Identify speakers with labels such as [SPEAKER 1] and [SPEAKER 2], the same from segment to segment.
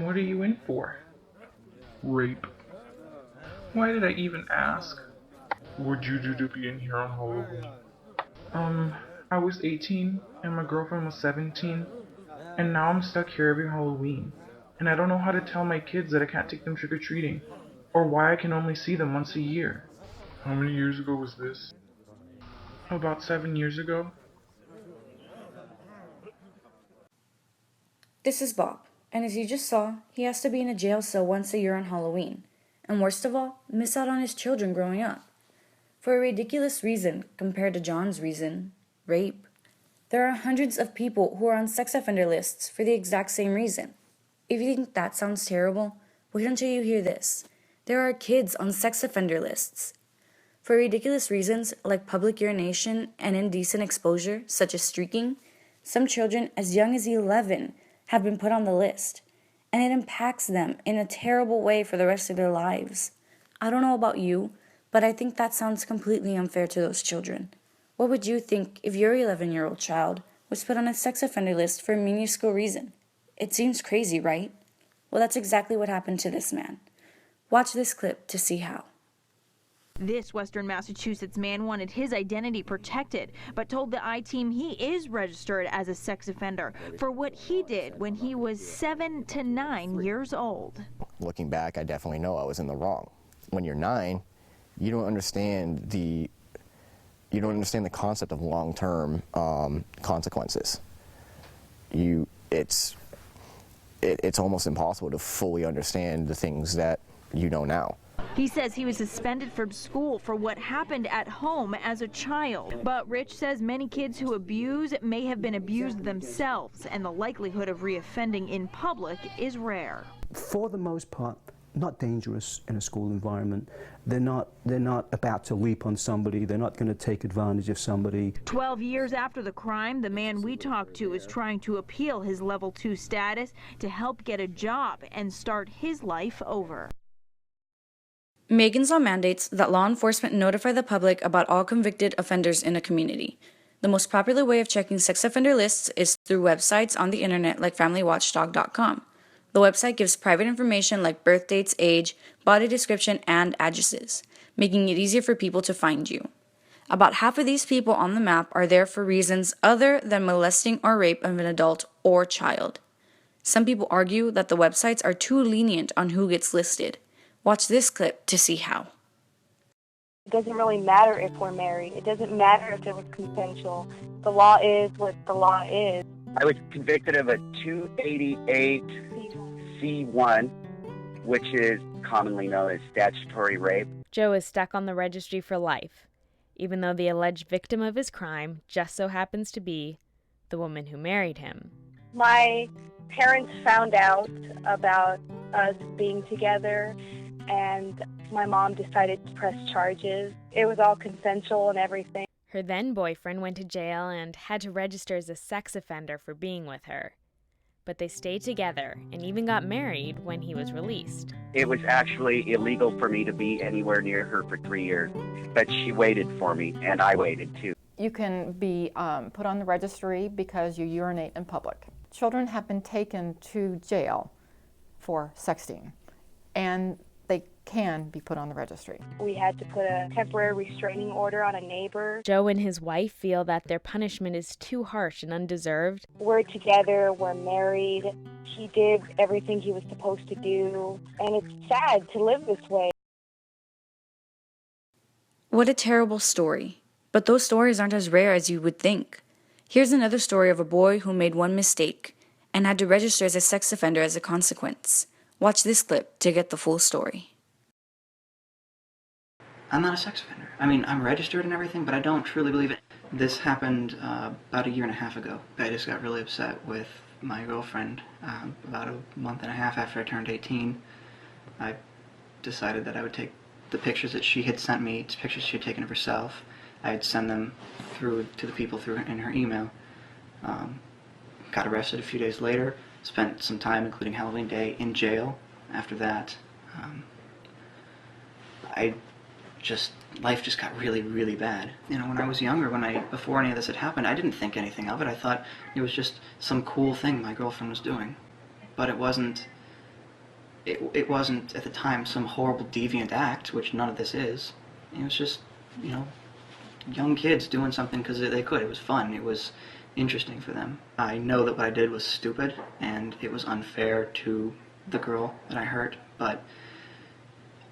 [SPEAKER 1] What are you in for? Rape. Why did I even ask? What'd you do to be in here on Halloween? I was 18 and my girlfriend was 17, and now I'm stuck here every Halloween. And I don't know how to tell my kids that I can't take them trick or treating, or why I can only see them once a year. How many years ago was this? About 7 years ago.
[SPEAKER 2] This is Bob, and as you just saw, he has to be in a jail cell once a year on Halloween, and worst of all, miss out on his children growing up. For a ridiculous reason compared to John's reason, rape. There are hundreds of people who are on sex offender lists for the exact same reason. If you think that sounds terrible, wait until you hear this. There are kids on sex offender lists. For ridiculous reasons like public urination and indecent exposure, such as streaking, some children as young as 11 have been put on the list, and it impacts them in a terrible way for the rest of their lives. I don't know about you, but I think that sounds completely unfair to those children. What would you think if your 11-year-old child was put on a sex offender list for a minuscule reason? It seems crazy, right? Well, that's exactly what happened to this man. Watch this clip to see how.
[SPEAKER 3] This Western Massachusetts man wanted his identity protected, but told the I-Team he is registered as a sex offender for what he did when he was 7 to 9 years old.
[SPEAKER 4] Looking back, I definitely know I was in the wrong. When you're 9, you don't understand the concept of long-term consequences. It's almost impossible to fully understand the things that you know now.
[SPEAKER 3] He says he was suspended from school for what happened at home as a child. But Rich says many kids who abuse may have been abused themselves, and the likelihood of reoffending in public is rare.
[SPEAKER 5] For the most part, not dangerous in a school environment. They're not about to leap on somebody. They're not going to take advantage of somebody.
[SPEAKER 3] 12 years after the crime, the man we talked to is trying to appeal his level 2 status to help get a job and start his life over.
[SPEAKER 2] Megan's Law mandates that law enforcement notify the public about all convicted offenders in a community. The most popular way of checking sex offender lists is through websites on the internet like FamilyWatchdog.com. The website gives private information like birth dates, age, body description, and addresses, making it easier for people to find you. About half of these people on the map are there for reasons other than molesting or rape of an adult or child. Some people argue that the websites are too lenient on who gets listed. Watch this clip to see how.
[SPEAKER 6] It doesn't really matter if we're married. It doesn't matter if it was consensual. The law is what the law is.
[SPEAKER 7] I was convicted of a 288 C1, which is commonly known as statutory rape.
[SPEAKER 8] Joe is stuck on the registry for life, even though the alleged victim of his crime just so happens to be the woman who married him.
[SPEAKER 6] My parents found out about us being together, and my mom decided to press charges. It was all consensual and everything.
[SPEAKER 8] Her then-boyfriend went to jail and had to register as a sex offender for being with her. But they stayed together and even got married when he was released.
[SPEAKER 7] It was actually illegal for me to be anywhere near her for 3 years, but she waited for me, and I waited too.
[SPEAKER 9] You can be put on the registry because you urinate in public. Children have been taken to jail for sexting, and they can be put on the registry.
[SPEAKER 6] We had to put a temporary restraining order on a neighbor.
[SPEAKER 8] Joe and his wife feel that their punishment is too harsh and undeserved.
[SPEAKER 6] We're together, we're married. He did everything he was supposed to do, and it's sad to live this way.
[SPEAKER 2] What a terrible story. But those stories aren't as rare as you would think. Here's another story of a boy who made one mistake and had to register as a sex offender as a consequence. Watch this clip to get the full story.
[SPEAKER 10] I'm not a sex offender. I mean, I'm registered and everything, but I don't truly believe it. This happened about a year and a half ago. I just got really upset with my girlfriend. About a month and a half after I turned 18, I decided that I would take the pictures that she had sent me, pictures she had taken of herself. I'd send them through to the people in her email. Got arrested a few days later, spent some time, including Halloween Day, in jail. After that, life just got really, really bad. You know, when I was younger, before any of this had happened, I didn't think anything of it. I thought it was just some cool thing my girlfriend was doing. But it wasn't it wasn't at the time some horrible deviant act, which none of this is. It was just, you know, young kids doing something because they could. It was fun. It was interesting for them. I know that what I did was stupid and it was unfair to the girl that I hurt, but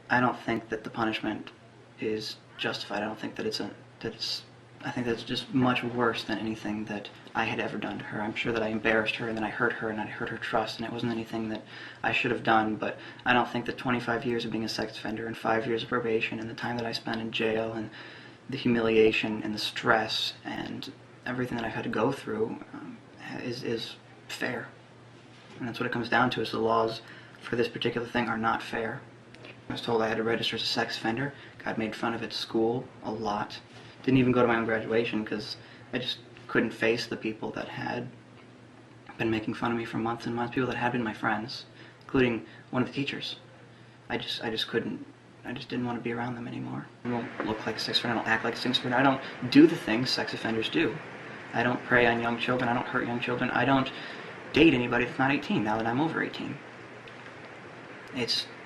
[SPEAKER 10] I don't think that the punishment is justified. I don't think that I think that's just much worse than anything that I had ever done to her. I'm sure that I embarrassed her and that I hurt her and I hurt her trust, and it wasn't anything that I should have done, but I don't think that 25 years of being a sex offender and 5 years of probation and the time that I spent in jail and the humiliation and the stress and everything that I've had to go through is fair. And that's what it comes down to, is the laws for this particular thing are not fair. I was told I had to register as a sex offender. Got made fun of at school a lot. Didn't even go to my own graduation because I just couldn't face the people that had been making fun of me for months and months, people that had been my friends, including one of the teachers. I just couldn't. I just didn't want to be around them anymore. I don't look like a sex offender. I don't act like a sex offender. I don't do the things sex offenders do. I don't prey on young children. I don't hurt young children. I don't date anybody that's not 18 now that I'm over 18.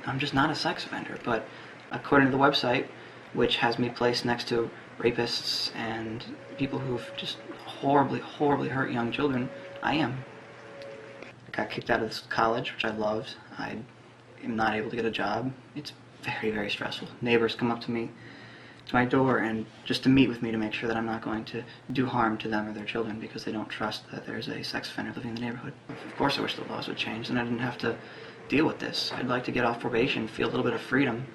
[SPEAKER 10] I'm just not a sex offender. But according to the website, which has me placed next to rapists and people who've just horribly, horribly hurt young children, I am. I got kicked out of this college, which I loved. I am not able to get a job. It's very, very stressful. Neighbors come up to me, to my door, and just to meet with me to make sure that I'm not going to do harm to them or their children because they don't trust that there's a sex offender living in the neighborhood. Of course I wish the laws would change, and I didn't have to deal with this. I'd like to get off probation, feel a little bit of freedom,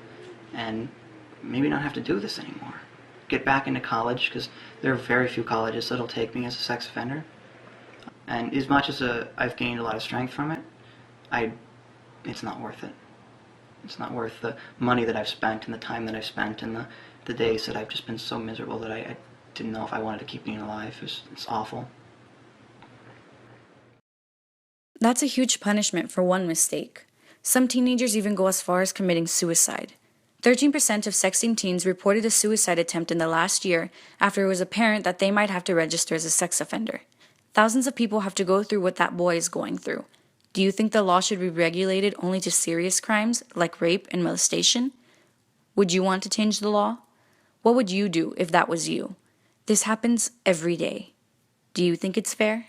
[SPEAKER 10] and maybe not have to do this anymore. Get back into college, because there are very few colleges that'll take me as a sex offender. And as much as I've gained a lot of strength from it, it's not worth it. It's not worth the money that I've spent and the time that I've spent and the days that I've just been so miserable that I didn't know if I wanted to keep being alive. It's awful.
[SPEAKER 2] That's a huge punishment for one mistake. Some teenagers even go as far as committing suicide. 13% of sexting teens reported a suicide attempt in the last year after it was apparent that they might have to register as a sex offender. Thousands of people have to go through what that boy is going through. Do you think the law should be regulated only to serious crimes like rape and molestation? Would you want to change the law? What would you do if that was you? This happens every day. Do you think it's fair?